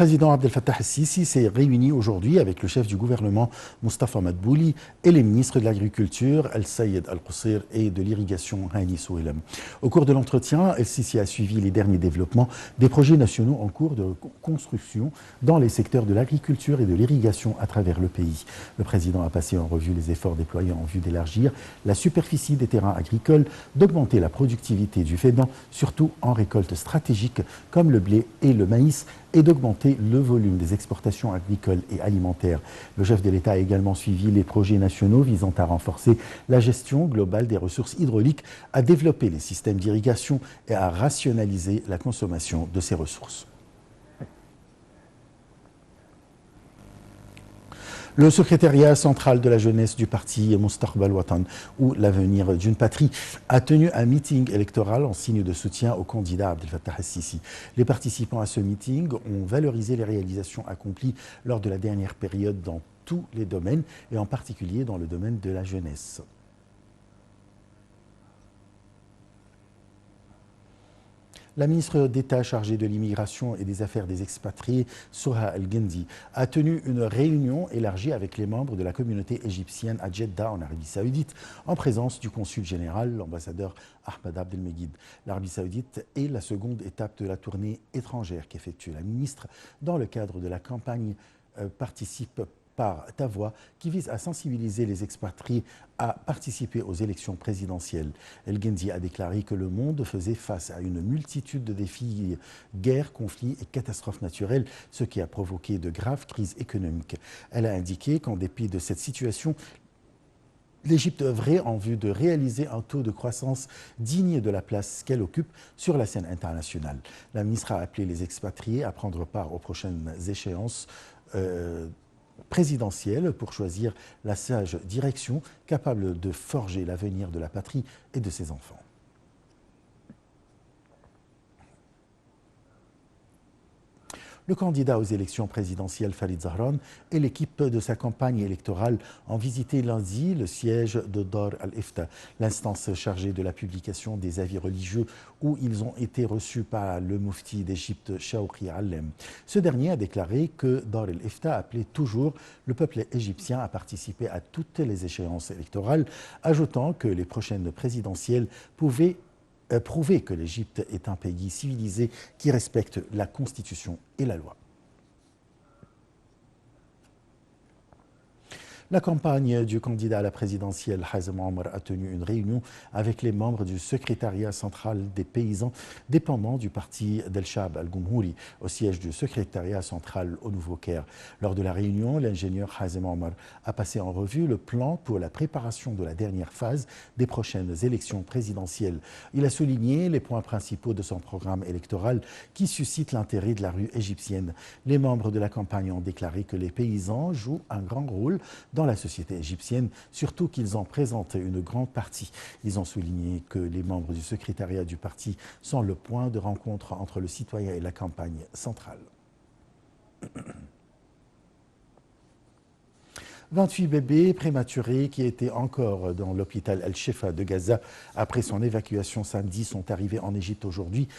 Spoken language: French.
Le président Abdel Fattah el-Sisi s'est réuni aujourd'hui avec le chef du gouvernement Mustafa Madbouli et les ministres de l'Agriculture El-Sayed Al-Qusir et de l'Irrigation Hani Soueilem. Au cours de l'entretien, El-Sisi a suivi les derniers développements des projets nationaux en cours de construction dans les secteurs de l'agriculture et de l'irrigation à travers le pays. Le président a passé en revue les efforts déployés en vue d'élargir la superficie des terrains agricoles, d'augmenter la productivité du fédan, surtout en récoltes stratégiques comme le blé et le maïs, et d'augmenter le volume des exportations agricoles et alimentaires. Le chef de l'État a également suivi les projets nationaux visant à renforcer la gestion globale des ressources hydrauliques, à développer les systèmes d'irrigation et à rationaliser la consommation de ces ressources. Le secrétariat central de la jeunesse du parti Mustaqbal Watan, ou l'avenir d'une patrie, a tenu un meeting électoral en signe de soutien au candidat Abdel Fattah el-Sisi. Les participants à ce meeting ont valorisé les réalisations accomplies lors de la dernière période dans tous les domaines, et en particulier dans le domaine de la jeunesse. La ministre d'État chargée de l'immigration et des affaires des expatriés, Souha El-Gendi, a tenu une réunion élargie avec les membres de la communauté égyptienne à Jeddah, en Arabie Saoudite, en présence du consul général, l'ambassadeur Ahmed Abdelmegid. L'Arabie Saoudite est la seconde étape de la tournée étrangère qu'effectue la ministre dans le cadre de la campagne Participe par ta voix, qui vise à sensibiliser les expatriés à participer aux élections présidentielles. El-Gendi a déclaré que le monde faisait face à une multitude de défis, guerres, conflits et catastrophes naturelles, ce qui a provoqué de graves crises économiques. Elle a indiqué qu'en dépit de cette situation, l'Égypte œuvrait en vue de réaliser un taux de croissance digne de la place qu'elle occupe sur la scène internationale. La ministre a appelé les expatriés à prendre part aux prochaines échéances présidentielle pour choisir la sage direction capable de forger l'avenir de la patrie et de ses enfants. Le candidat aux élections présidentielles Farid Zahran et l'équipe de sa campagne électorale ont visité lundi le siège de Dar al-Ifta, l'instance chargée de la publication des avis religieux, où ils ont été reçus par le mufti d'Égypte, Shawqi Allem. Ce dernier a déclaré que Dar al-Ifta appelait toujours le peuple égyptien à participer à toutes les échéances électorales, ajoutant que les prochaines présidentielles pouvaient prouver que l'Égypte est un pays civilisé qui respecte la Constitution et la loi. La campagne du candidat à la présidentielle Hazem Omar a tenu une réunion avec les membres du secrétariat central des paysans dépendant du parti d'El-Shab Al-Goumhouri au siège du secrétariat central au Nouveau-Caire. Lors de la réunion, l'ingénieur Hazem Omar a passé en revue le plan pour la préparation de la dernière phase des prochaines élections présidentielles. Il a souligné les points principaux de son programme électoral qui suscitent l'intérêt de la rue égyptienne. Les membres de la campagne ont déclaré que les paysans jouent un grand rôle dans la société égyptienne, surtout qu'ils en présentent une grande partie. Ils ont souligné que les membres du secrétariat du parti sont le point de rencontre entre le citoyen et la campagne centrale. 28 bébés prématurés qui étaient encore dans l'hôpital Al-Shifa de Gaza après son évacuation samedi sont arrivés en Égypte aujourd'hui